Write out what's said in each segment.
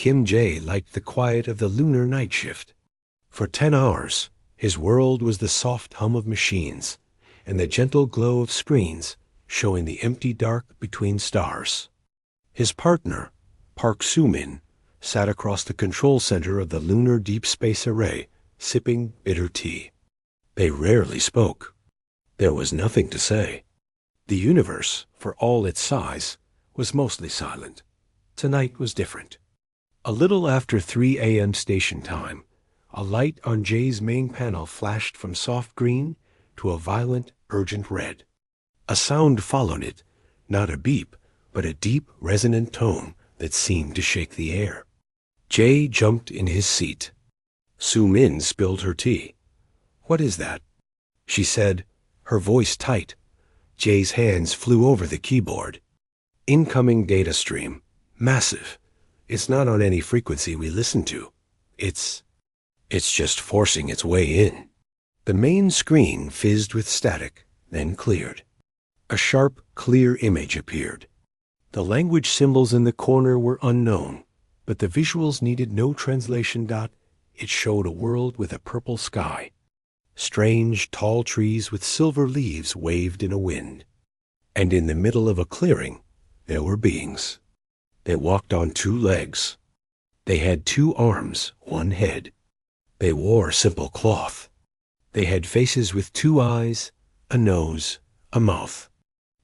Kim Jae liked the quiet of the lunar night shift. For 10 hours, his world was the soft hum of machines and the gentle glow of screens showing the empty dark between stars. His partner, Park Soo-min, sat across the control center of the lunar deep space array, sipping bitter tea. They rarely spoke. There was nothing to say. The universe, for all its size, was mostly silent. Tonight was different. A little after 3 a.m. station time, a light on Jay's main panel flashed from soft green to a violent, urgent red. A sound followed it, not a beep, but a deep, resonant tone that seemed to shake the air. Jay jumped in his seat. Soo-min spilled her tea. "What is that?" she said, her voice tight. Jay's hands flew over the keyboard. "Incoming data stream. Massive. It's not on any frequency we listen to. It's just forcing its way in." The main screen fizzed with static, then cleared. A sharp, clear image appeared. The language symbols in the corner were unknown, but the visuals needed no translation. It showed a world with a purple sky. Strange, tall trees with silver leaves waved in a wind. And in the middle of a clearing, there were beings. They walked on 2 legs. They had 2 arms, 1 head. They wore simple cloth. They had faces with 2 eyes, a nose, a mouth.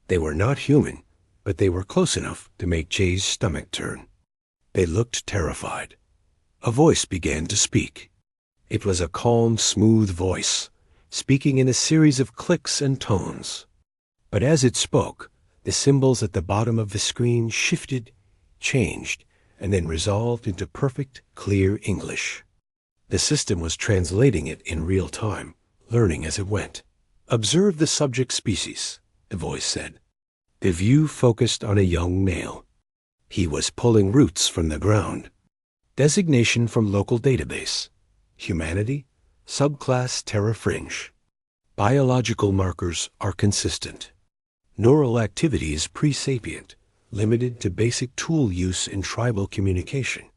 They were not human, but they were close enough to make Jay's stomach turn. They looked terrified. A voice began to speak. It was a calm, smooth voice, speaking in a series of clicks and tones. But as it spoke, the symbols at the bottom of the screen shifted, changed, and then resolved into perfect, clear English. The system was translating it in real time, learning as it went. "Observe the subject species," the voice said. The view focused on a young male. He was pulling roots from the ground. Designation from local database. Humanity, subclass Terra Fringe. Biological markers are consistent. Neural activity is pre-sapient, limited to basic tool use in tribal communication.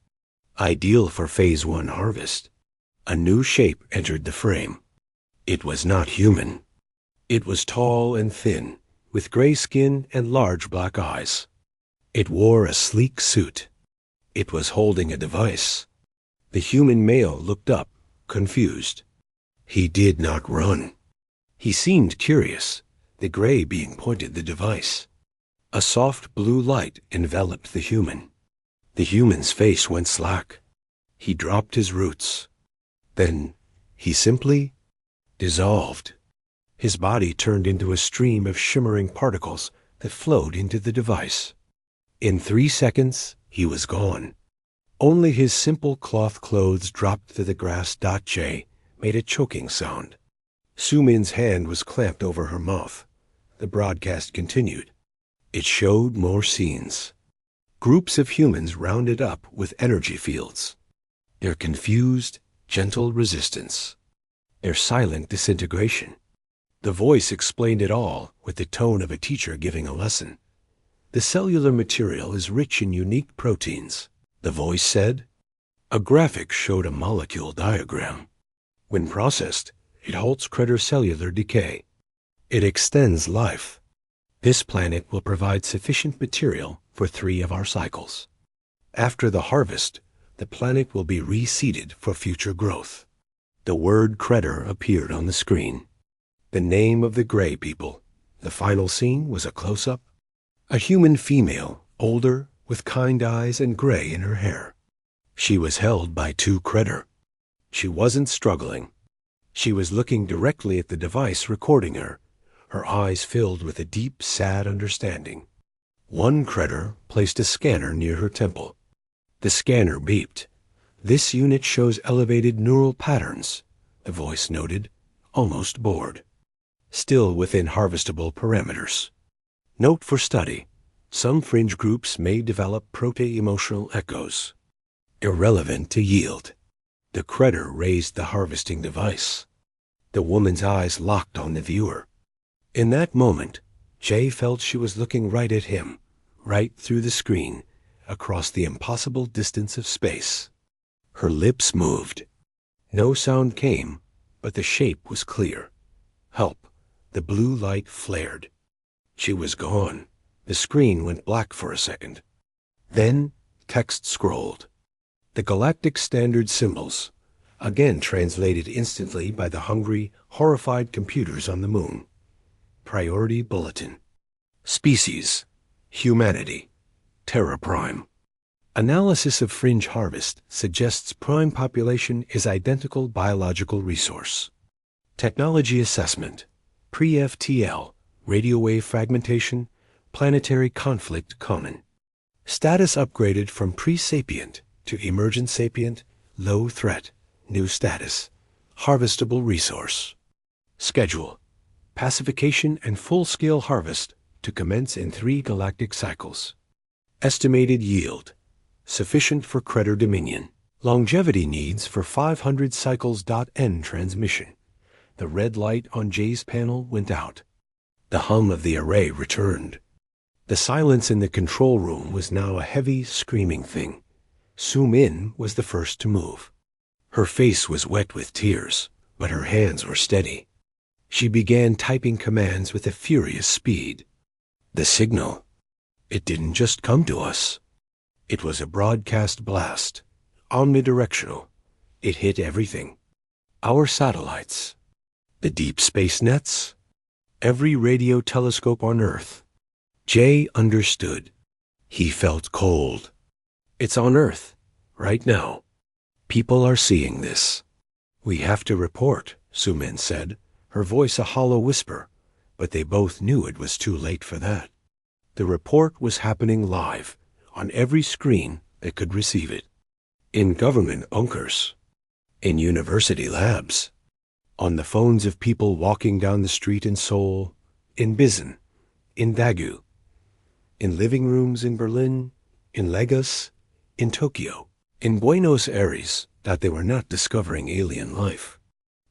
Ideal for Phase 1 harvest. A new shape entered the frame. It was not human. It was tall and thin, with gray skin and large black eyes. It wore a sleek suit. It was holding a device. The human male looked up, confused. He did not run. He seemed curious, the gray being pointed the device. A soft blue light enveloped the human. The human's face went slack. He dropped his roots. Then he simply dissolved. His body turned into a stream of shimmering particles that flowed into the device. In 3 seconds, he was gone. Only his simple cloth clothes dropped to the grass. Jay made a choking sound. Soo-min's hand was clamped over her mouth. The broadcast continued. It showed more scenes. Groups of humans rounded up with energy fields. Their confused, gentle resistance. Their silent disintegration. The voice explained it all with the tone of a teacher giving a lesson. "The cellular material is rich in unique proteins," the voice said. A graphic showed a molecule diagram. When processed, it halts cellular decay. It extends life. This planet will provide sufficient material for 3 of our cycles. After the harvest, the planet will be reseeded for future growth. The word Credder appeared on the screen. The name of the gray people. The final scene was a close-up. A human female, older, with kind eyes and gray in her hair. She was held by 2 Credder. She wasn't struggling. She was looking directly at the device recording her, her eyes filled with a deep, sad understanding. 1 Credder placed a scanner near her temple. The scanner beeped. "This unit shows elevated neural patterns," the voice noted, almost bored. "Still within harvestable parameters. Note for study. Some fringe groups may develop proto-emotional echoes. Irrelevant to yield." The Credder raised the harvesting device. The woman's eyes locked on the viewer. In that moment, Jay felt she was looking right at him, right through the screen, across the impossible distance of space. Her lips moved. No sound came, but the shape was clear. Help. The blue light flared. She was gone. The screen went black for a second. Then text scrolled. The galactic standard symbols, again translated instantly by the hungry, horrified computers on the moon. Priority bulletin. Species. Humanity. Terra Prime. Analysis of fringe harvest suggests prime population is identical biological resource. Technology assessment. Pre-FTL. Radio wave fragmentation. Planetary conflict common. Status upgraded from pre-sapient to emergent sapient, low threat, new status, harvestable resource. Schedule. Pacification and full-scale harvest to commence in 3 galactic cycles. Estimated yield. Sufficient for Creditor Dominion. Longevity needs for 500 cycles. End transmission. The red light on Jay's panel went out. The hum of the array returned. The silence in the control room was now a heavy, screaming thing. Su-Min was the first to move. Her face was wet with tears, but her hands were steady. She began typing commands with a furious speed. The signal. It didn't just come to us. It was a broadcast blast, omnidirectional. It hit everything. Our satellites, the deep space nets, every radio telescope on Earth. Jay understood. He felt cold. It's on Earth, right now. People are seeing this. We have to report, Su-Min said, her voice a hollow whisper, but they both knew it was too late for that. The report was happening live, on every screen that could receive it. In government bunkers, in university labs, on the phones of people walking down the street in Seoul, in Bizen, in Daegu, in living rooms in Berlin, in Lagos, in Tokyo, in Buenos Aires, that they were not discovering alien life.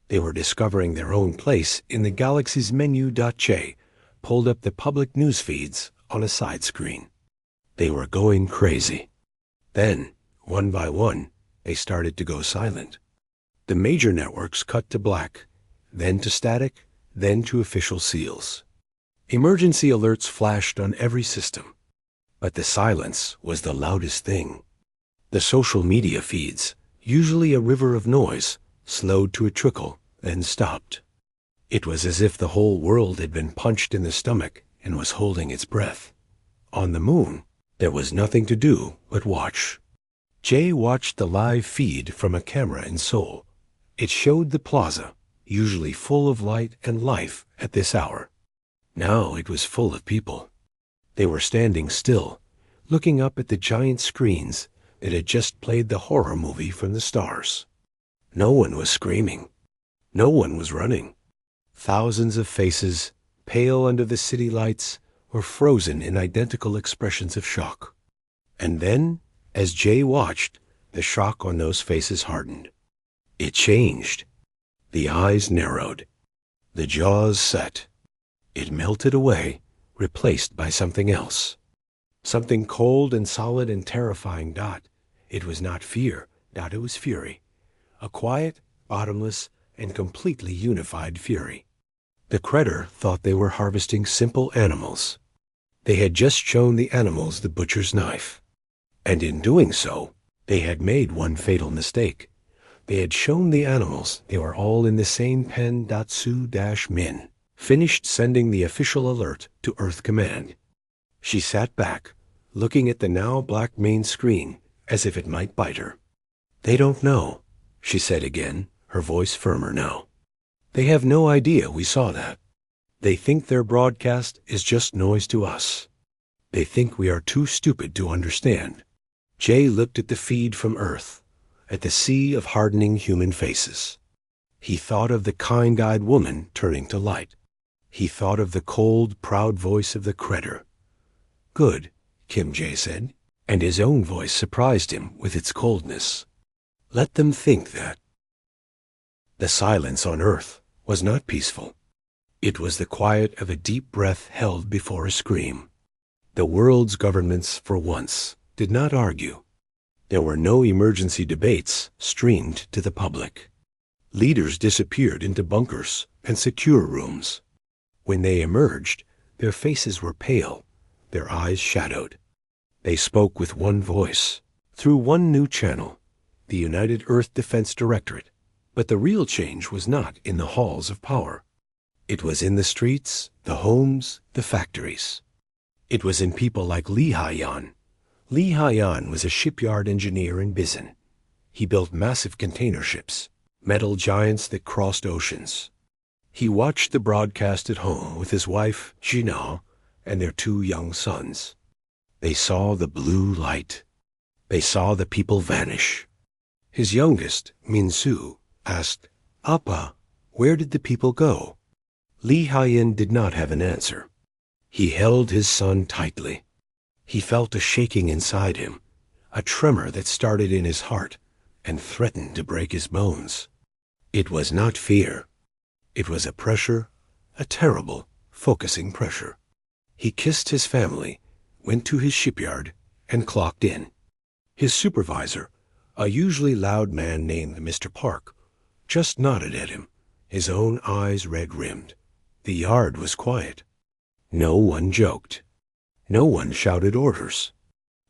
They were discovering their own place in the galaxy's menu. Che pulled up the public news feeds on a side screen. They were going crazy. Then, one by one, they started to go silent. The major networks cut to black, then to static, then to official seals. Emergency alerts flashed on every system. But the silence was the loudest thing. The social media feeds, usually a river of noise, slowed to a trickle, then stopped. It was as if the whole world had been punched in the stomach and was holding its breath. On the moon, there was nothing to do but watch. Jay watched the live feed from a camera in Seoul. It showed the plaza, usually full of light and life at this hour. Now it was full of people. They were standing still, looking up at the giant screens that had just played the horror movie from the stars. No one was screaming. No one was running. Thousands of faces, pale under the city lights, were frozen in identical expressions of shock. And then, as Jay watched, the shock on those faces hardened. It changed. The eyes narrowed. The jaws set. It melted away, replaced by something else. Something cold and solid and terrifying. It was not fear. It was fury. A quiet, bottomless, and completely unified fury. The Creditor thought they were harvesting simple animals. They had just shown the animals the butcher's knife. And in doing so, they had made one fatal mistake. They had shown the animals they were all in the same pen. Su-Min finished sending the official alert to Earth Command. She sat back, looking at the now black main screen as if it might bite her. They don't know, she said again, her voice firmer now. They have no idea we saw that. They think their broadcast is just noise to us. They think we are too stupid to understand. Jay looked at the feed from Earth, at the sea of hardening human faces. He thought of the kind-eyed woman turning to light. He thought of the cold, proud voice of the Creditor. Good, Kim Jay said, and his own voice surprised him with its coldness. Let them think that. The silence on Earth was not peaceful. It was the quiet of a deep breath held before a scream. The world's governments, for once, did not argue. There were no emergency debates streamed to the public. Leaders disappeared into bunkers and secure rooms. When they emerged, their faces were pale, their eyes shadowed. They spoke with one voice, through one new channel, the United Earth Defense Directorate. But the real change was not in the halls of power. It was in the streets, the homes, the factories. It was in people like Li Haiyan. Li Haiyan was a shipyard engineer in Bizen. He built massive container ships, metal giants that crossed oceans. He watched the broadcast at home with his wife, Jina, and their 2 young sons. They saw the blue light. They saw the people vanish. His youngest, Minsu, asked, "Appa, where did the people go?" Li Haiyan did not have an answer. He held his son tightly. He felt a shaking inside him, a tremor that started in his heart and threatened to break his bones. It was not fear. It was a pressure, a terrible, focusing pressure. He kissed his family, went to his shipyard, and clocked in. His supervisor, a usually loud man named Mr. Park, just nodded at him, his own eyes red-rimmed. The yard was quiet. No one joked. No one shouted orders.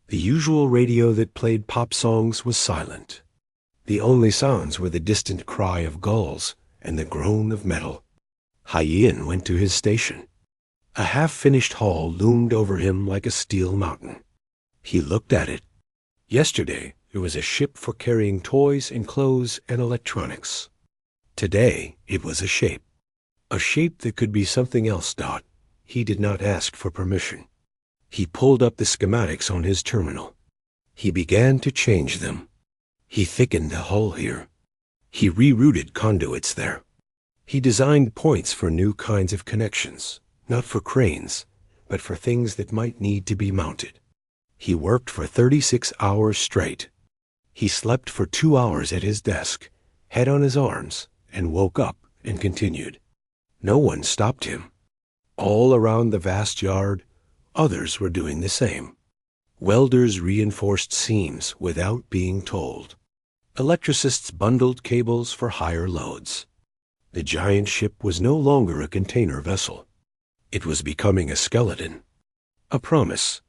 The usual radio that played pop songs was silent. The only sounds were the distant cry of gulls and the groan of metal. Haiyan went to his station. A half-finished hull loomed over him like a steel mountain. He looked at it. Yesterday, it was a ship for carrying toys and clothes and electronics. Today, it was a shape that could be something else. He did not ask for permission. He pulled up the schematics on his terminal. He began to change them. He thickened the hull here. He rerouted conduits there. He designed points for new kinds of connections, not for cranes, but for things that might need to be mounted. He worked for 36 hours straight. He slept for 2 hours at his desk, head on his arms, and woke up and continued. No one stopped him. All around the vast yard, others were doing the same. Welders reinforced seams without being told. Electricists bundled cables for higher loads. The giant ship was no longer a container vessel. It was becoming a skeleton. A promise,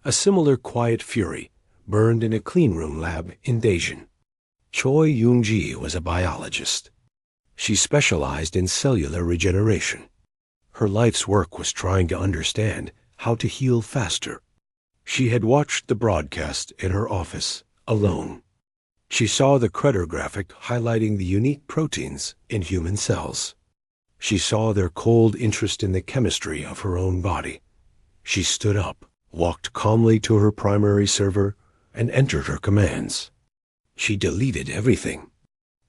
a similar quiet fury, burned in a cleanroom lab in Daejeon. Choi Yoon-ji was a biologist. She specialized in cellular regeneration. Her life's work was trying to understand how to heal faster. She had watched the broadcast in her office, alone. She saw the Credder graphic highlighting the unique proteins in human cells. She saw their cold interest in the chemistry of her own body. She stood up, walked calmly to her primary server, and entered her commands. She deleted everything.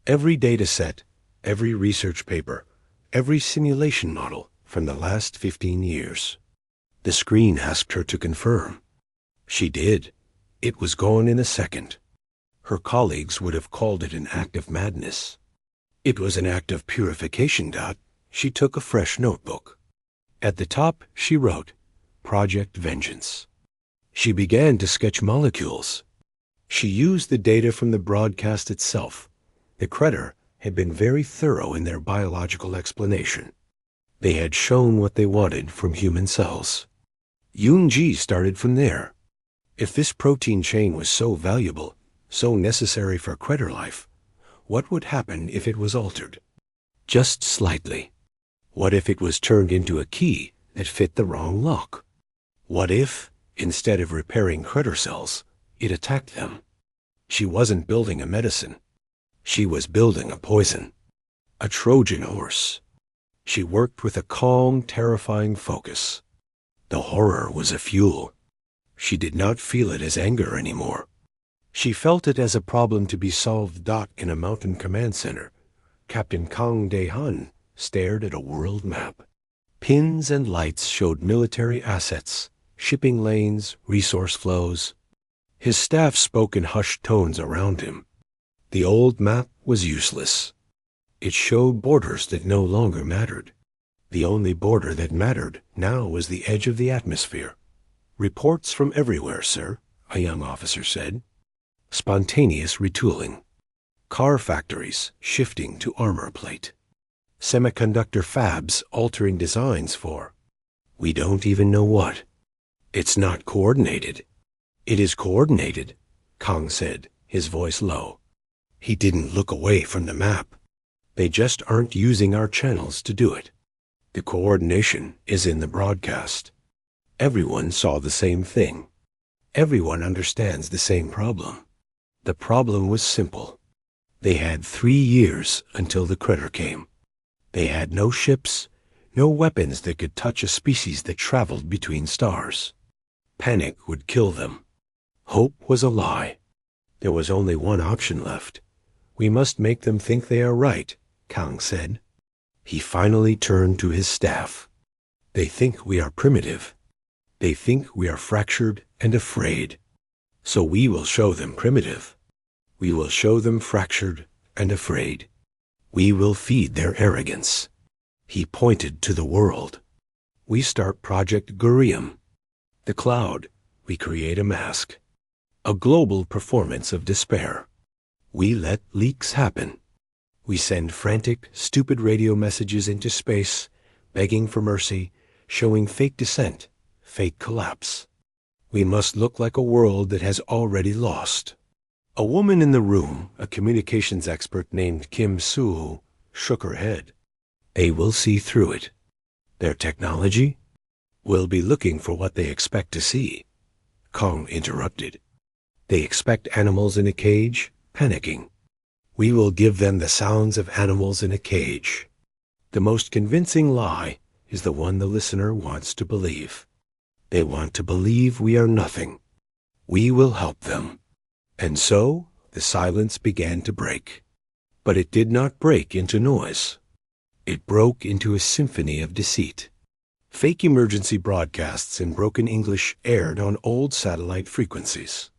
Every data set, every research paper, every simulation model from the last 15 years. The screen asked her to confirm. She did. It was gone in a second. Her colleagues would have called it an act of madness. It was an act of purification. She took a fresh notebook. At the top, she wrote, Project Vengeance. She began to sketch molecules. She used the data from the broadcast itself. The Credder had been very thorough in their biological explanation. They had shown what they wanted from human cells. Yoon-ji started from there. If this protein chain was so valuable, so necessary for Credder life, what would happen if it was altered? Just slightly. What if it was turned into a key that fit the wrong lock? What if, instead of repairing Credder cells, it attacked them? She wasn't building a medicine. She was building a poison, a Trojan horse. She worked with a calm, terrifying focus. The horror was a fuel. She did not feel it as anger anymore. She felt it as a problem to be solved. In a mountain command center, Captain Kang Dae-han stared at a world map. Pins and lights showed military assets, shipping lanes, resource flows. His staff spoke in hushed tones around him. The old map was useless. It showed borders that no longer mattered. The only border that mattered now was the edge of the atmosphere. Reports from everywhere, sir, a young officer said. Spontaneous retooling. Car factories shifting to armor plate. Semiconductor fabs altering designs for we don't even know what. It's not coordinated. It is coordinated, Kang said, his voice low. He didn't look away from the map. They just aren't using our channels to do it. The coordination is in the broadcast. Everyone saw the same thing. Everyone understands the same problem. The problem was simple. They had 3 years until the critter came. They had no ships, no weapons that could touch a species that traveled between stars. Panic would kill them. Hope was a lie. There was only one option left. We must make them think they are right, Kang said. He finally turned to his staff. They think we are primitive. They think we are fractured and afraid. So we will show them primitive. We will show them fractured and afraid. We will feed their arrogance. He pointed to the world. We start Project Gurium. The cloud, we create a mask. A global performance of despair. We let leaks happen. We send frantic, stupid radio messages into space, begging for mercy, showing fake descent, fake collapse. We must look like a world that has already lost. A woman in the room, a communications expert named Kim Soo, shook her head. They will see through it. Their technology will be looking for what they expect to see. Kang interrupted. They expect animals in a cage, panicking. We will give them the sounds of animals in a cage. The most convincing lie is the one the listener wants to believe. They want to believe we are nothing. We will help them. And so the silence began to break. But it did not break into noise. It broke into a symphony of deceit. Fake emergency broadcasts in broken English aired on old satellite frequencies.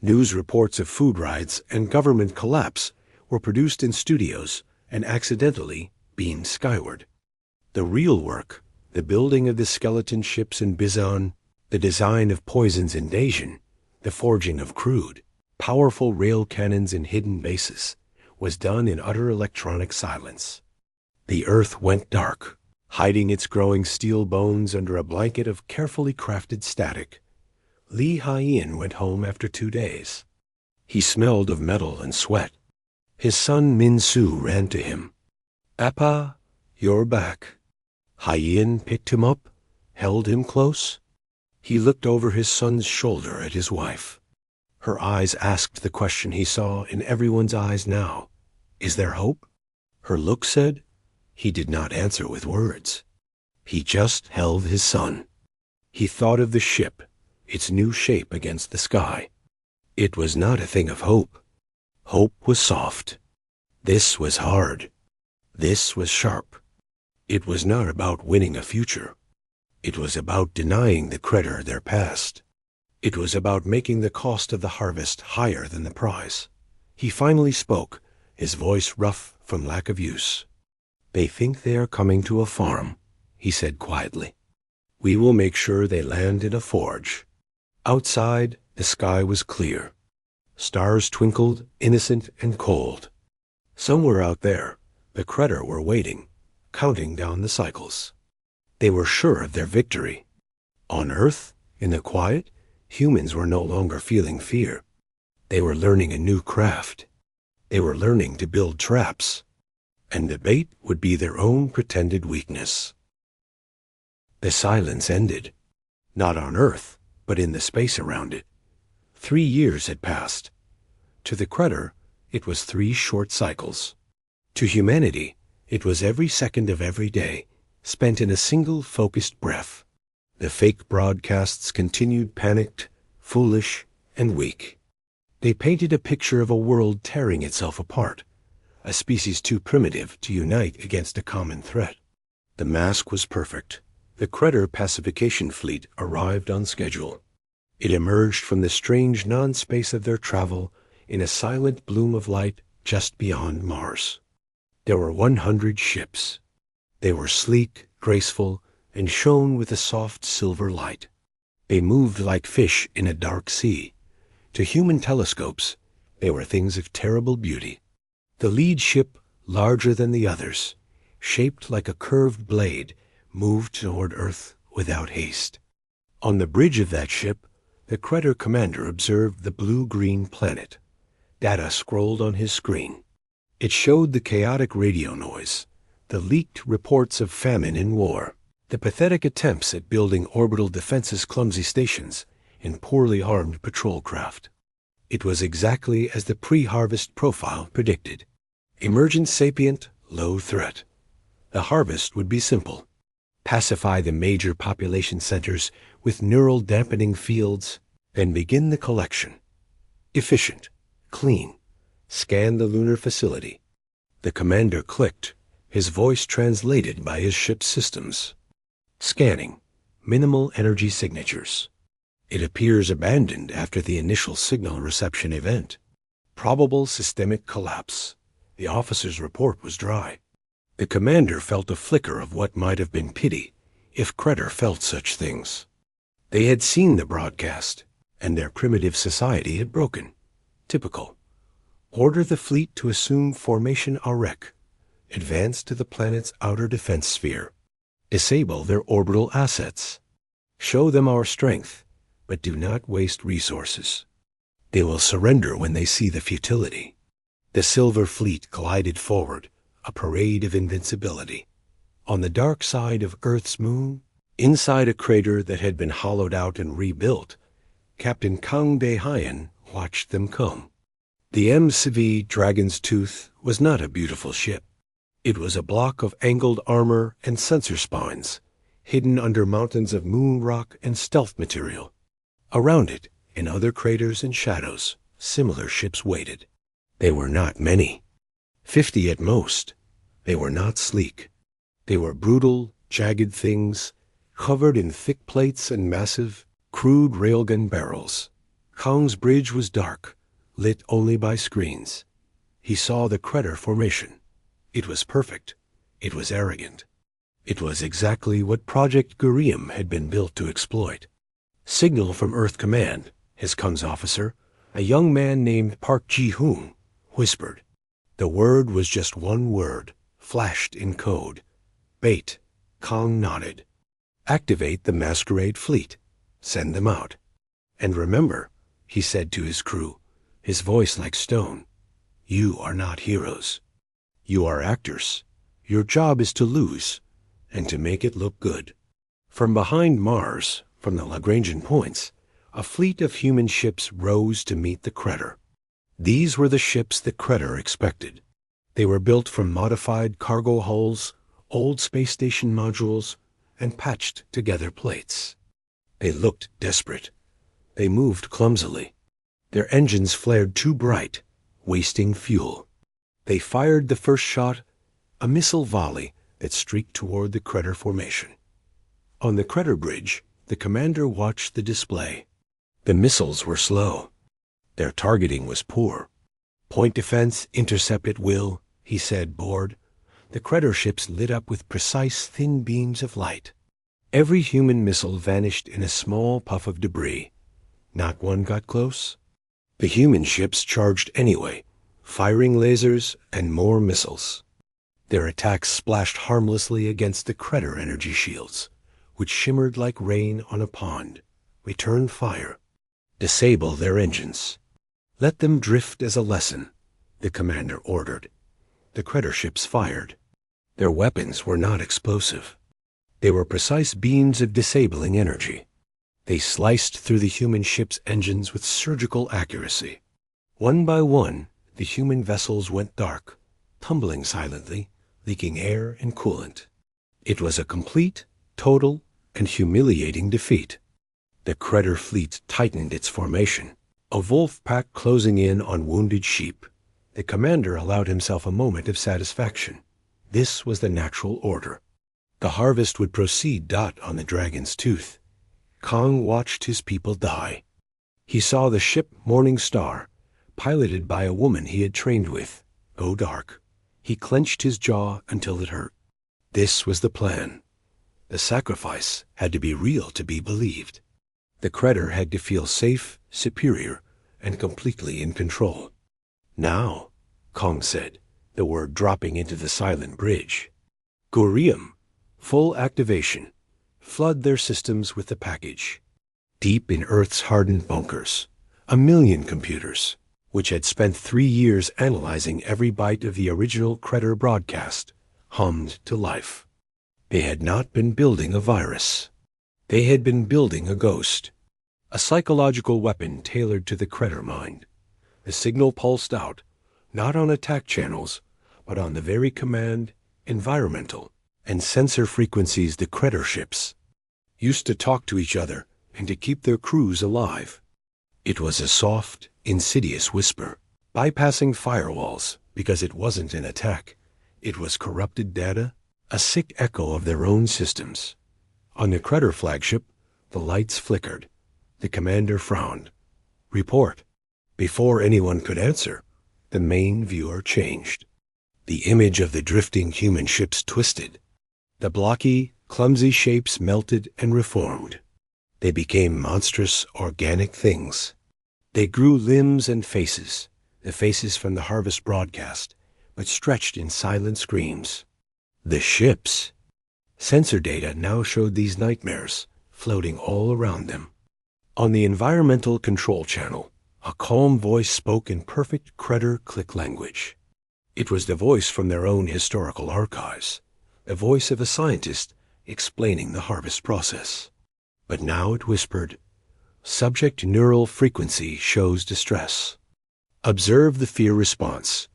News reports of food riots and government collapse were produced in studios and accidentally beamed skyward. The real work, the building of the skeleton ships in Bizon, the design of poisons in Dacian, the forging of crude, powerful rail cannons in hidden bases, was done in utter electronic silence. The earth went dark, hiding its growing steel bones under a blanket of carefully crafted static. Lee Hai-in went home after 2 days. He smelled of metal and sweat. His son Min-soo ran to him. "Appa, you're back." Hai-in picked him up, held him close. He looked over his son's shoulder at his wife. Her eyes asked the question he saw in everyone's eyes now. Is there hope? Her look said. He did not answer with words. He just held his son. He thought of the ship, its new shape against the sky. It was not a thing of hope. Hope was soft. This was hard. This was sharp. It was not about winning a future. It was about denying the creditor their past. It was about making the cost of the harvest higher than the prize. He finally spoke, his voice rough from lack of use. "They think they are coming to a farm," he said quietly. "We will make sure they land in a forge." Outside, the sky was clear. Stars twinkled, innocent and cold. Somewhere out there, the creditor were waiting, counting down the cycles. They were sure of their victory. On Earth, in the quiet, humans were no longer feeling fear. They were learning a new craft. They were learning to build traps. And the bait would be their own pretended weakness. The silence ended. Not on Earth, but in the space around it. 3 years had passed. To the creditor, it was 3 short cycles. To humanity, it was every second of every day, spent in a single focused breath. The fake broadcasts continued panicked, foolish, and weak. They painted a picture of a world tearing itself apart, a species too primitive to unite against a common threat. The mask was perfect. The creditor pacification fleet arrived on schedule. It emerged from the strange non-space of their travel in a silent bloom of light just beyond Mars. There were 100 ships. They were sleek, graceful, and shone with a soft silver light. They moved like fish in a dark sea, To human telescopes, they were things of terrible beauty. The lead ship, larger than the others, shaped like a curved blade, moved toward Earth without haste. On the bridge of that ship, the Crater commander observed the blue-green planet. Data scrolled on his screen. It showed the chaotic radio noise, the leaked reports of famine and war, the pathetic attempts at building orbital defenses clumsy stations and poorly armed patrol craft. It was exactly as the pre-harvest profile predicted. Emergent sapient, low threat. The harvest would be simple. Pacify the major population centers with neural dampening fields, then begin the collection. Efficient, clean. Scan the lunar facility. The commander clicked, his voice translated by his ship's systems. Scanning. Minimal energy signatures. It appears abandoned after the initial signal reception event. Probable systemic collapse. The officer's report was dry. The commander felt a flicker of what might have been pity, if Crater felt such things. They had seen the broadcast, and their primitive society had broken. Typical. Order the fleet to assume formation Arek. Advance to the planet's outer defense sphere. Disable their orbital assets. Show them our strength, but do not waste resources. They will surrender when they see the futility. The Silver Fleet glided forward, a parade of invincibility. On the dark side of Earth's moon, inside a crater that had been hollowed out and rebuilt, Captain Kang De Hyen watched them come. The MCV Dragon's Tooth was not a beautiful ship. It was a block of angled armor and sensor spines, hidden under mountains of moon rock and stealth material. Around it, in other craters and shadows, similar ships waited. They were not many. 50 at most. They were not sleek. They were brutal, jagged things, covered in thick plates and massive, crude railgun barrels. Kang's bridge was dark, lit only by screens. He saw the Crater formation. It was perfect. It was arrogant. It was exactly what Project Gurium had been built to exploit. Signal from Earth Command, his Kang's officer, a young man named Park Ji-hoon, whispered. The word was just one word, flashed in code. Bait. Kang nodded. Activate the Masquerade Fleet. Send them out. And remember, he said to his crew, his voice like stone, you are not heroes. You are actors. Your job is to lose, and to make it look good. From behind Mars, from the Lagrangian points, a fleet of human ships rose to meet the Crater. These were the ships the Crater expected. They were built from modified cargo hulls, old space station modules, and patched together plates. They looked desperate. They moved clumsily. Their engines flared too bright, wasting fuel. They fired the first shot, a missile volley that streaked toward the Crater formation. On the Crater bridge, the commander watched the display. The missiles were slow. Their targeting was poor. Point defense, intercept at will, he said, bored. The Crater ships lit up with precise, thin beams of light. Every human missile vanished in a small puff of debris. Not one got close. The human ships charged anyway, firing lasers and more missiles. Their attacks splashed harmlessly against the Crater energy shields, which shimmered like rain on a pond. Return fire. Disable their engines. Let them drift as a lesson, the commander ordered. The Crater ships fired. Their weapons were not explosive. They were precise beams of disabling energy. They sliced through the human ship's engines with surgical accuracy. One by one, the human vessels went dark, tumbling silently, leaking air and coolant. It was a complete, total, and humiliating defeat. The Crater fleet tightened its formation, a wolf pack closing in on wounded sheep. The commander allowed himself a moment of satisfaction. This was the natural order. The harvest would proceed on the Dragon's Tooth. Kang watched his people die. He saw the ship Morning Star, piloted by a woman he had trained with, go dark. He clenched his jaw until it hurt. This was the plan. The sacrifice had to be real to be believed. The Crater had to feel safe, superior, and completely in control. "Now," Kong said, the word dropping into the silent bridge. "Gurium, full activation. Flood their systems with the package." Deep in Earth's hardened bunkers, 1,000,000 computers, which had spent 3 years analyzing every byte of the original Kretter broadcast, hummed to life. They had not been building a virus. They had been building a ghost, a psychological weapon tailored to the Kretter mind. The signal pulsed out, not on attack channels, but on the very command, environmental, and sensor frequencies the Kretter ships used to talk to each other and to keep their crews alive. It was a soft, insidious whisper, bypassing firewalls because it wasn't an attack. It was corrupted data, a sick echo of their own systems. On the Kretter flagship, the lights flickered. The commander frowned. "Report." Before anyone could answer, the main viewer changed. The image of the drifting human ships twisted. The blocky, clumsy shapes melted and reformed. They became monstrous, organic things. They grew limbs and faces, the faces from the Harvest broadcast, but stretched in silent screams. The ships. Sensor data now showed these nightmares, floating all around them. On the environmental control channel, a calm voice spoke in perfect Kretter click language. It was the voice from their own historical archives, the voice of a scientist explaining the Harvest process. But now it whispered, "Subject neural frequency shows distress. Observe the fear response.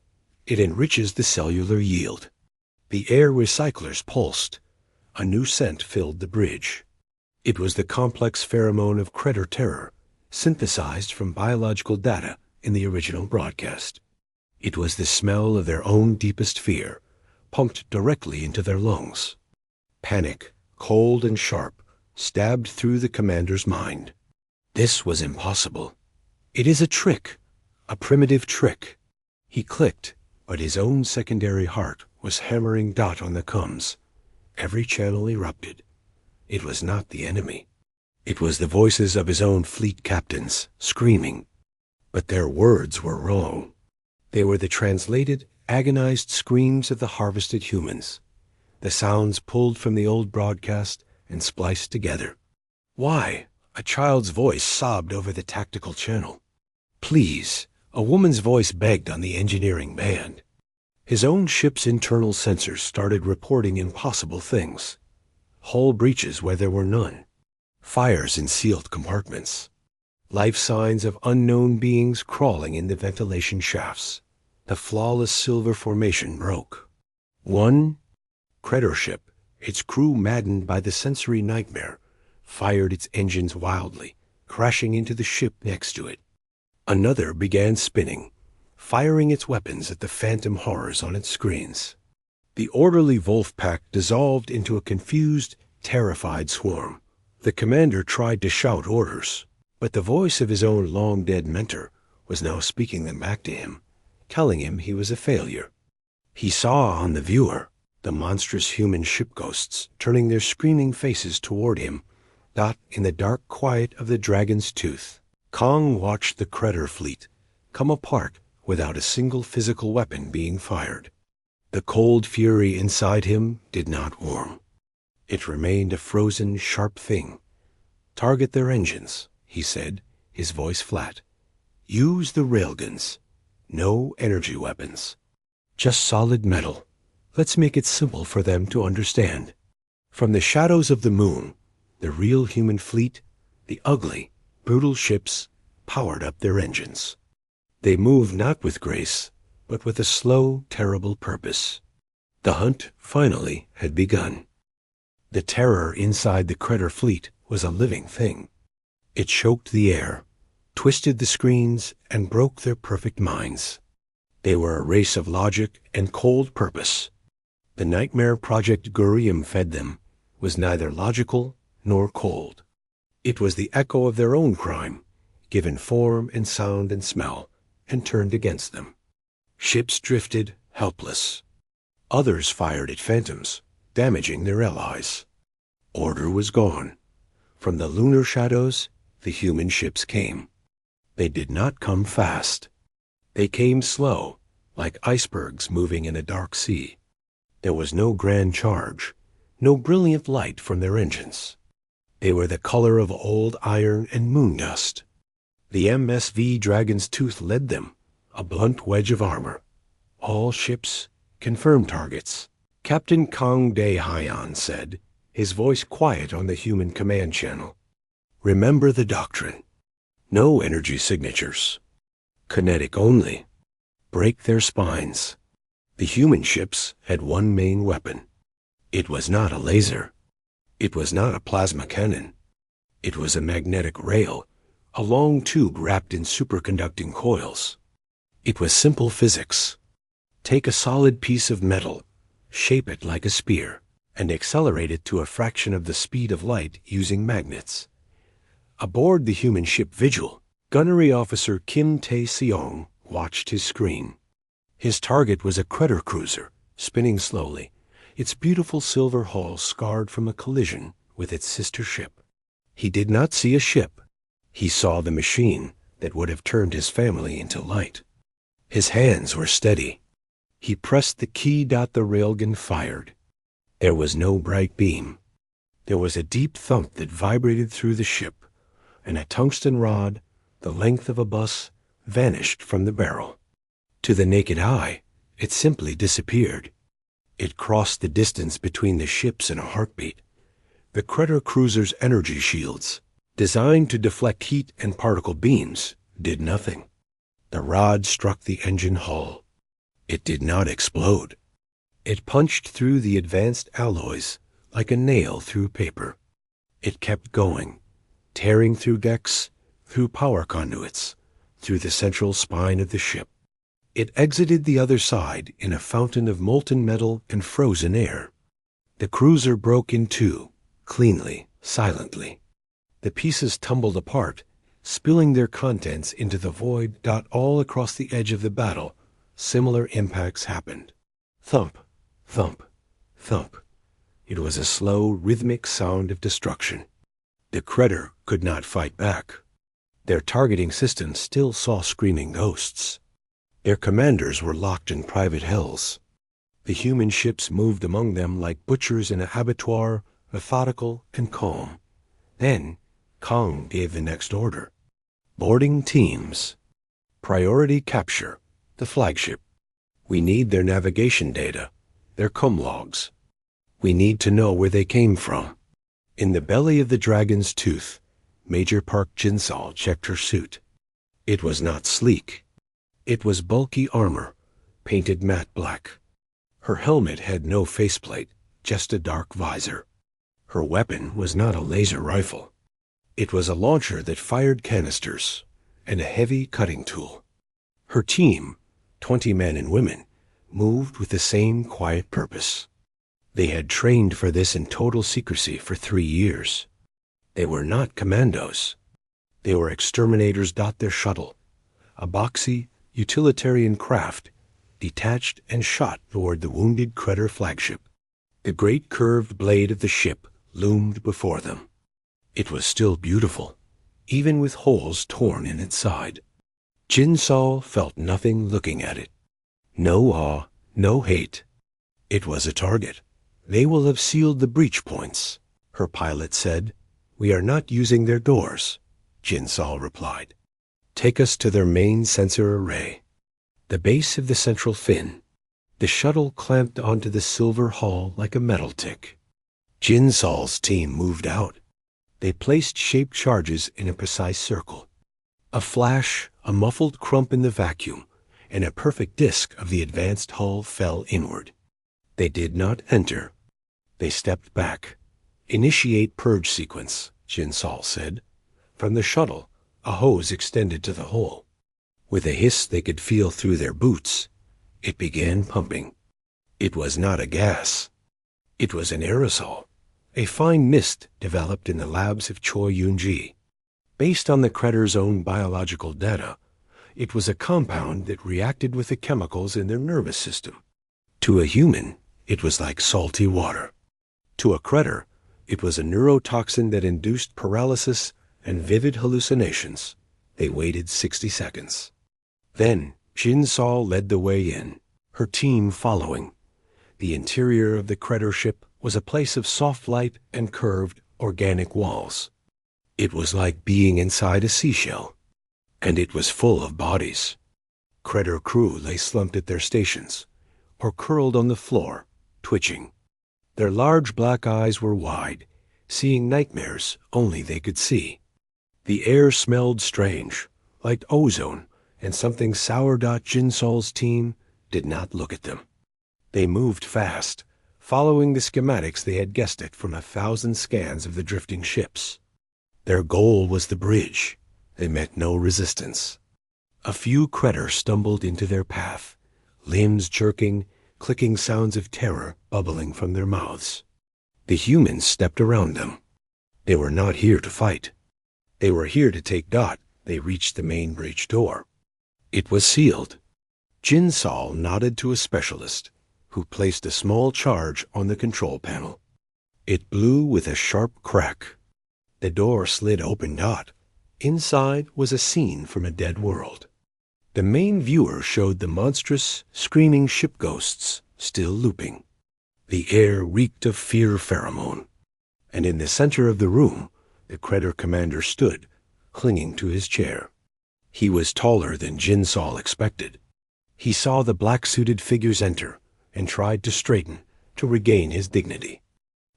It enriches the cellular yield." The air recyclers pulsed. A new scent filled the bridge. It was the complex pheromone of Kretter terror, synthesized from biological data in the original broadcast. It was the smell of their own deepest fear, pumped directly into their lungs. Panic, cold and sharp, stabbed through the commander's mind. This was impossible. "It is a trick, a primitive trick." He clicked, but his own secondary heart was hammering dot on the coms. Every channel erupted. It was not the enemy. It was the voices of his own fleet captains, screaming. But their words were wrong. They were the translated, agonized screams of the harvested humans, the sounds pulled from the old broadcast and spliced together. "Why?" A child's voice sobbed over the tactical channel. "Please," a woman's voice begged on the engineering band. His own ship's internal sensors started reporting impossible things. Hull breaches where there were none. Fires in sealed compartments. Life signs of unknown beings crawling in the ventilation shafts. The flawless silver formation broke. One Kretter ship, its crew maddened by the sensory nightmare, fired its engines wildly, crashing into the ship next to it. Another began spinning, firing its weapons at the phantom horrors on its screens. The orderly Wolf pack dissolved into a confused, terrified swarm. The commander tried to shout orders, but the voice of his own long-dead mentor was now speaking them back to him, telling him he was a failure. He saw on the viewer the monstrous human ship ghosts turning their screaming faces toward him, dot in the dark quiet of the Dragon's Tooth. Kong watched the Kretter fleet come apart without a single physical weapon being fired. The cold fury inside him did not warm. It remained a frozen, sharp thing. "Target their engines," he said, his voice flat. "Use the railguns. No energy weapons. Just solid metal. Let's make it simple for them to understand." From the shadows of the moon, the real human fleet, the ugly, brutal ships, powered up their engines. They moved not with grace, but with a slow, terrible purpose. The hunt, finally, had begun. The terror inside the Kretter fleet was a living thing. It choked the air, twisted the screens, and broke their perfect minds. They were a race of logic and cold purpose. The nightmare Project Gurium fed them was neither logical nor cold. It was the echo of their own crime, given form and sound and smell, and turned against them. Ships drifted, helpless. Others fired at phantoms, damaging their allies. Order was gone. From the lunar shadows, the human ships came. They did not come fast. They came slow, like icebergs moving in a dark sea. There was no grand charge, no brilliant light from their engines. They were the color of old iron and moon dust. The MSV Dragon's Tooth led them, a blunt wedge of armor. All ships, confirmed targets. Captain Kong De Hyan said, his voice quiet on the human command channel. Remember the doctrine. No energy signatures. Kinetic only. Break their spines. The human ships had one main weapon. It was not a laser. It was not a plasma cannon. It was a magnetic rail, a long tube wrapped in superconducting coils. It was simple physics. Take a solid piece of metal, shape it like a spear, and accelerate it to a fraction of the speed of light using magnets. Aboard the human ship Vigil, Gunnery Officer Kim Tae-seong watched his screen. His target was a Cruiser cruiser, spinning slowly, its beautiful silver hull scarred from a collision with its sister ship. He did not see a ship. He saw the machine that would have turned his family into light. His hands were steady. He pressed the key. The railgun fired. There was no bright beam. There was a deep thump that vibrated through the ship, and a tungsten rod, the length of a bus, vanished from the barrel. To the naked eye, it simply disappeared. It crossed the distance between the ships in a heartbeat. The Cruiser cruiser's energy shields, designed to deflect heat and particle beams, did nothing. The rod struck the engine hull. It did not explode. It punched through the advanced alloys like a nail through paper. It kept going, tearing through decks, through power conduits, through the central spine of the ship. It exited the other side in a fountain of molten metal and frozen air. The cruiser broke in two, cleanly, silently. The pieces tumbled apart, spilling their contents into the void. All across the edge of the battle, similar impacts happened. Thump, thump, thump. It was a slow, rhythmic sound of destruction. The Cruiser could not fight back. Their targeting system still saw screaming ghosts. Their commanders were locked in private hells. The human ships moved among them like butchers in an abattoir, methodical and calm. Then Kong gave the next order. Boarding teams. Priority capture, the flagship. We need their navigation data, their com logs. We need to know where they came from. In the belly of the Dragon's Tooth, Major Park Jin-sol checked her suit. It was not sleek. It was bulky armor, painted matte black. Her helmet had no faceplate, just a dark visor. Her weapon was not a laser rifle. It was a launcher that fired canisters, and a heavy cutting tool. Her team, 20 men and women, moved with the same quiet purpose. They had trained for this in total secrecy for 3 years. They were not commandos. They were exterminators. Their shuttle, a boxy, utilitarian craft, detached and shot toward the wounded Cruiser flagship. The great curved blade of the ship loomed before them. It was still beautiful, even with holes torn in its side. Jin-sol felt nothing looking at it. No awe, no hate. It was a target. They will have sealed the breach points, her pilot said. We are not using their doors, Jin-sol replied. Take us to their main sensor array. The base of the central fin. The shuttle clamped onto the silver hull like a metal tick. Jin-sol's team moved out. They placed shaped charges in a precise circle. A flash, a muffled crump in the vacuum, and a perfect disk of the advanced hull fell inward. They did not enter. They stepped back. Initiate purge sequence, Jin-sol said. From the shuttle, a hose extended to the hole. With a hiss they could feel through their boots, it began pumping. It was not a gas. It was an aerosol, a fine mist developed in the labs of Choi Yoon-ji. Based on the Cruiser's own biological data, it was a compound that reacted with the chemicals in their nervous system. To a human, it was like salty water. To a Cruiser, it was a neurotoxin that induced paralysis and vivid hallucinations. They waited 60 seconds. Then Jin Sol led the way in, her team following. The interior of the Credor ship was a place of soft light and curved, organic walls. It was like being inside a seashell, and it was full of bodies. Credor crew lay slumped at their stations, or curled on the floor, twitching. Their large black eyes were wide, seeing nightmares only they could see. The air smelled strange, like ozone, and something sour. Jin Sol's team did not look at them. They moved fast, following the schematics they had guessed it from 1,000 scans of the drifting ships. Their goal was the bridge. They met no resistance. A few Credor stumbled into their path, limbs jerking, clicking sounds of terror bubbling from their mouths. The humans stepped around them. They were not here to fight. They were here to take Dot. They reached the main bridge door. It was sealed. Jin Sol nodded to a specialist, who placed a small charge on the control panel. It blew with a sharp crack. The door slid open. Inside was a scene from a dead world. The main viewer showed the monstrous, screaming ship ghosts still looping. The air reeked of fear pheromone, and in the center of the room, the Credor commander stood, clinging to his chair. He was taller than Jin Sol expected. He saw the black-suited figures enter and tried to straighten to regain his dignity.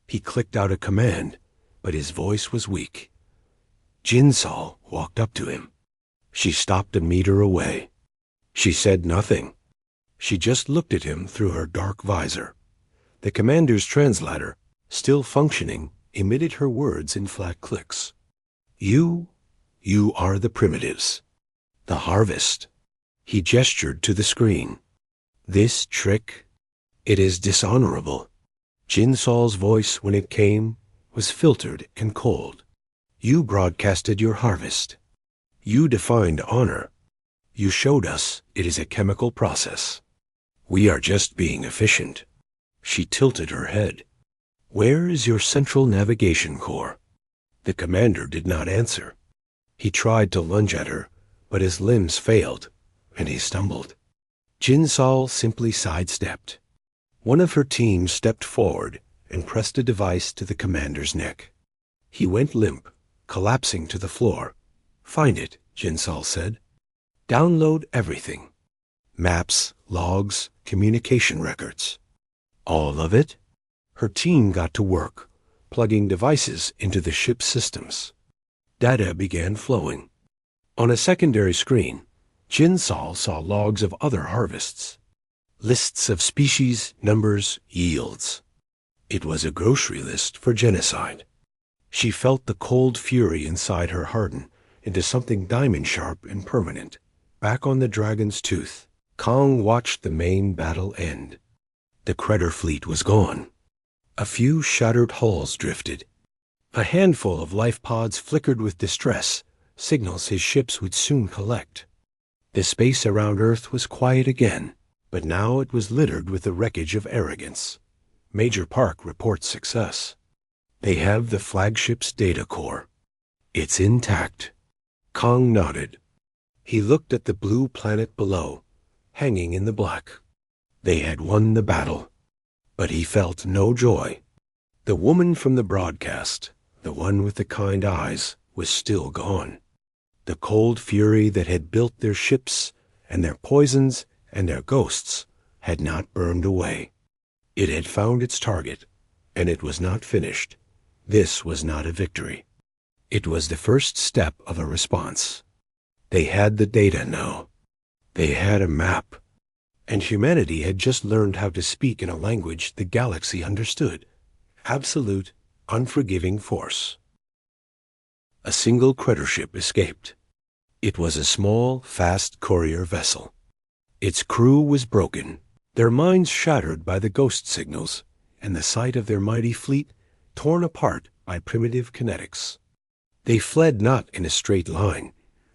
He clicked out a command, but his voice was weak. Jin Sol walked up to him. She stopped a meter away. She said nothing. She just looked at him through her dark visor. The commander's translator, still functioning, emitted her words in flat clicks. You are the primitives. The harvest. He gestured to the screen. This trick, it is dishonorable. Jin Sol's voice, when it came, was filtered and cold. You broadcasted your harvest. You defined honor. You showed us it is a chemical process. We are just being efficient. She tilted her head. Where is your central navigation core? The commander did not answer. He tried to lunge at her, but his limbs failed, and he stumbled. Jin Sol simply sidestepped. One of her team stepped forward and pressed a device to the commander's neck. He went limp, collapsing to the floor. Find it, Jin Sol said. Download everything. Maps, logs, communication records. All of it? Her team got to work, plugging devices into the ship's systems. Data began flowing. On a secondary screen, Jin Sol saw logs of other harvests. Lists of species, numbers, yields. It was a grocery list for genocide. She felt the cold fury inside her harden into something diamond-sharp and permanent. Back on the Dragon's Tooth, Kong watched the main battle end. The Credor fleet was gone. A few shattered hulls drifted. A handful of life pods flickered with distress, signals his ships would soon collect. The space around Earth was quiet again, but now it was littered with the wreckage of arrogance. Major Park reports success. They have the flagship's data core. It's intact. Kong nodded. He looked at the blue planet below, hanging in the black. They had won the battle, but he felt no joy. The woman from the broadcast, the one with the kind eyes, was still gone. The cold fury that had built their ships and their poisons and their ghosts had not burned away. It had found its target, and it was not finished. This was not a victory. It was the first step of a response. They had the data now. They had a map. And humanity had just learned how to speak in a language the galaxy understood. Absolute, unforgiving force. A single Credor ship escaped. It was a small, fast courier vessel. Its crew was broken, their minds shattered by the ghost signals, and the sight of their mighty fleet torn apart by primitive kinetics. They fled not in a straight line,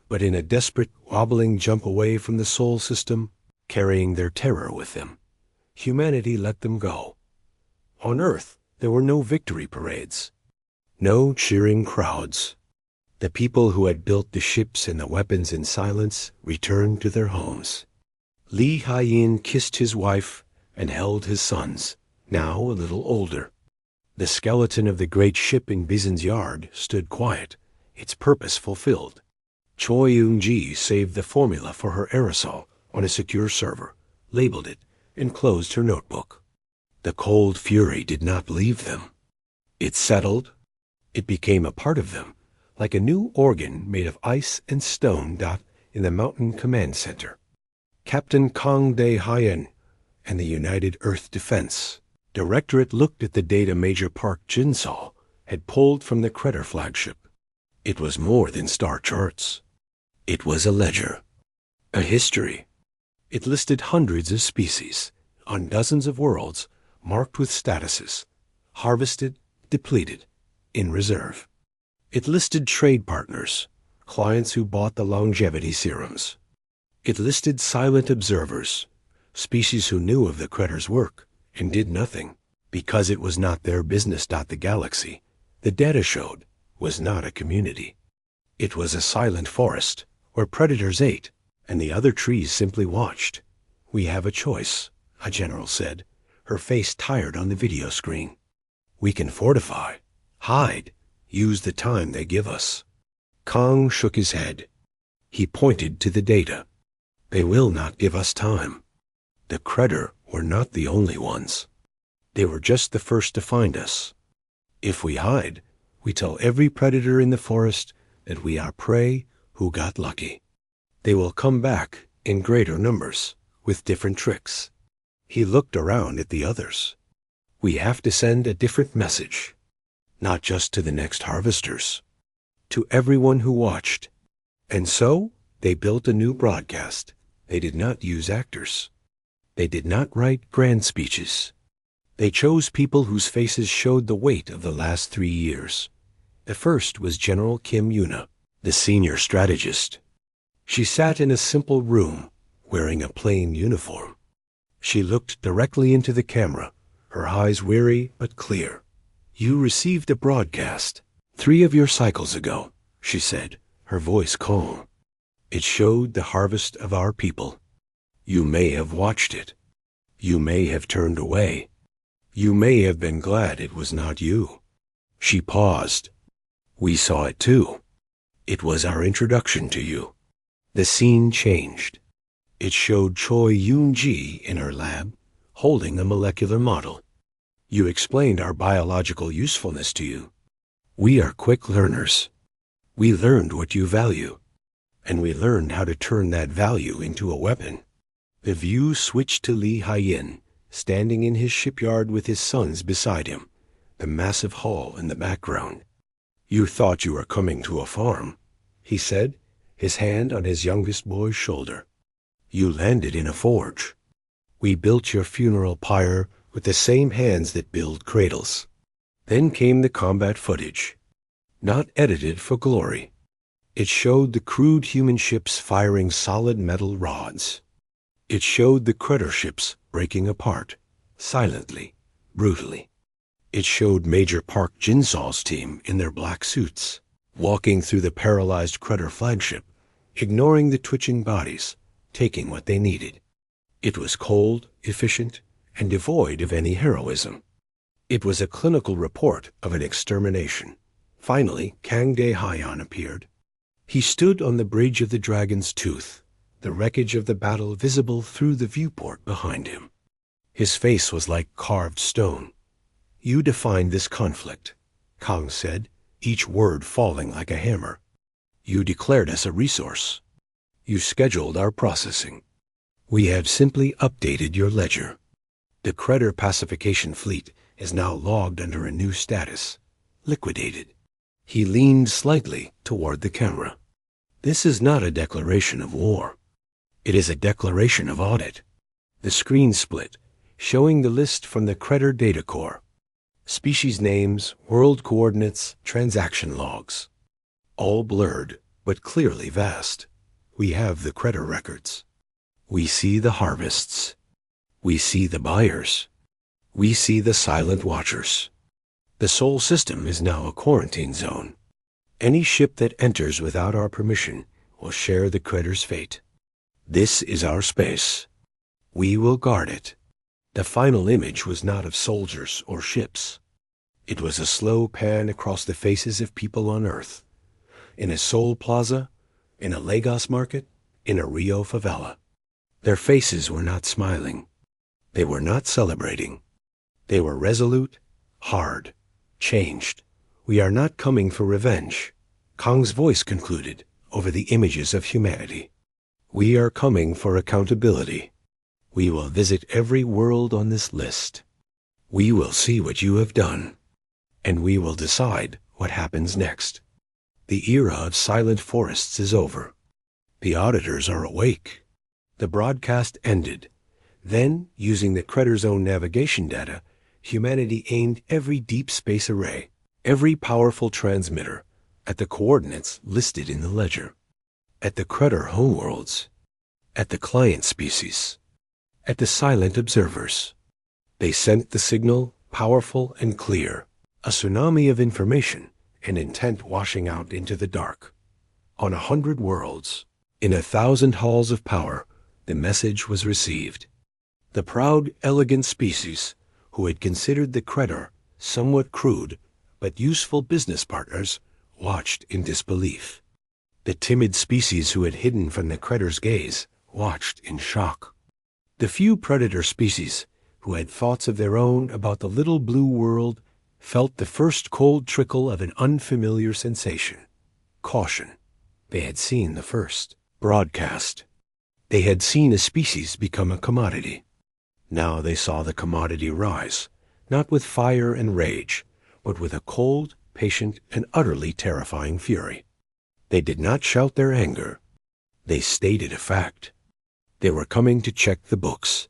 but in a desperate, wobbling jump away from the Sol system, carrying their terror with them. Humanity let them go. On Earth, there were no victory parades, no cheering crowds. The people who had built the ships and the weapons in silence returned to their homes. Li Haiyin kissed his wife and held his sons, now a little older. The skeleton of the great ship in Bison's yard stood quiet, its purpose fulfilled. Choi Yoon-ji saved the formula for her aerosol on a secure server, labeled it, and closed her notebook. The cold fury did not leave them. It settled. It became a part of them, like a new organ made of ice and stone. In the Mountain Command Center. Captain Kang Dae-hyen and the United Earth Defense Directorate looked at the data Major Park Jin-sol had pulled from the Credder flagship. It was more than star charts. It was a ledger, a history. It listed hundreds of species on dozens of worlds marked with statuses: harvested, depleted, in reserve. It listed trade partners, clients who bought the longevity serums. It listed silent observers, species who knew of the Credder's work and did nothing because it was not their business. The galaxy, the data showed, was not a community. It was a silent forest where predators ate and the other trees simply watched. "We have a choice," a general said, her face tired on the video screen. "We can fortify, hide, use the time they give us." Kang shook his head. He pointed to the data. "They will not give us time. The Credder were not the only ones. They were just the first to find us. If we hide, we tell every predator in the forest that we are prey who got lucky. They will come back in greater numbers, with different tricks." He looked around at the others. "We have to send a different message, not just to the next harvesters, to everyone who watched." And so they built a new broadcast. They did not use actors. They did not write grand speeches. They chose people whose faces showed the weight of the last 3 years. The first was General Kim Yuna, the senior strategist. She sat in a simple room, wearing a plain uniform. She looked directly into the camera, her eyes weary but clear. "You received a broadcast 3 of your cycles ago," she said, her voice calm. "It showed the harvest of our people. You may have watched it. You may have turned away. You may have been glad it was not you." She paused. "We saw it too. It was our introduction to you." The scene changed. It showed Choi Yoon-ji in her lab, holding a molecular model. "You explained our biological usefulness to you. We are quick learners. We learned what you value, and we learned how to turn that value into a weapon." The view switched to Li Haiyin, standing in his shipyard with his sons beside him, the massive hall in the background. "You thought you were coming to a farm," he said, his hand on his youngest boy's shoulder. "You landed in a forge. We built your funeral pyre with the same hands that build cradles." Then came the combat footage, not edited for glory. It showed the crude human ships firing solid metal rods. It showed the Credder ships breaking apart, silently, brutally. It showed Major Park Jin-sol's team in their black suits, walking through the paralyzed Credder flagship, ignoring the twitching bodies, taking what they needed. It was cold, efficient, and devoid of any heroism. It was a clinical report of an extermination. Finally, Kang Dae-hyen appeared. He stood on the bridge of the Dragon's Tooth, the wreckage of the battle visible through the viewport behind him. His face was like carved stone. "You defined this conflict," Kang said, each word falling like a hammer. "You declared us a resource. You scheduled our processing. We have simply updated your ledger. The Credder pacification fleet is now logged under a new status, liquidated." He leaned slightly toward the camera. "This is not a declaration of war. It is a declaration of audit." The screen split, showing the list from the Credder data core. Species names, world coordinates, transaction logs. All blurred, but clearly vast. We have the Credder records. We see the harvests. We see the buyers. We see the silent watchers. The Sol system is now a quarantine zone. Any ship that enters without our permission will share the critter's fate. This is our space. We will guard it. The final image was not of soldiers or ships. It was a slow pan across the faces of people on Earth. In a Seoul plaza, in a Lagos market, in a Rio favela. Their faces were not smiling. They were not celebrating. They were resolute, hard, changed. We are not coming for revenge, Kang's voice concluded over the images of humanity. We are coming for accountability. We will visit every world on this list. We will see what you have done, and we will decide what happens next. The era of silent forests is over. The auditors are awake. The broadcast ended. Then, using the Cretter's own navigation data, humanity aimed every deep space array, every powerful transmitter, at the coordinates listed in the ledger. At the Cretter homeworlds. At the client species. At the silent observers. They sent the signal, powerful and clear, a tsunami of information and intent washing out into the dark. On 100 worlds, in 1,000 halls of power, the message was received. The proud, elegant species, who had considered the Cretter somewhat crude but useful business partners, watched in disbelief. The timid species who had hidden from the Cretter's gaze watched in shock. The few predator species who had thoughts of their own about the little blue world felt the first cold trickle of an unfamiliar sensation. Caution. They had seen the first broadcast. They had seen a species become a commodity. Now they saw the commodity rise, not with fire and rage, but with a cold, patient, and utterly terrifying fury. They did not shout their anger. They stated a fact. They were coming to check the books.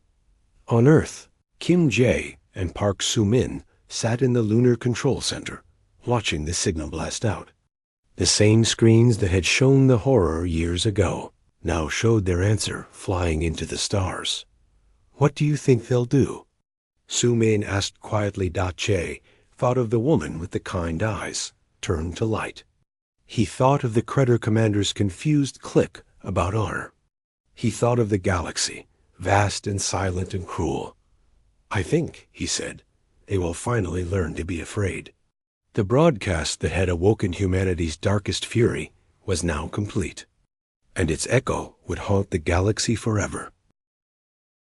On Earth, Kim Jae and Park Soo-min sat in the Lunar Control Center, watching the signal blast out. The same screens that had shown the horror years ago now showed their answer flying into the stars. What do you think they'll do? Soo-min asked quietly. Che thought of the woman with the kind eyes, turned to light. He thought of the Cretter commander's confused click about honor. He thought of the galaxy, vast and silent and cruel. I think, he said, they will finally learn to be afraid. The broadcast that had awoken humanity's darkest fury was now complete, and its echo would haunt the galaxy forever.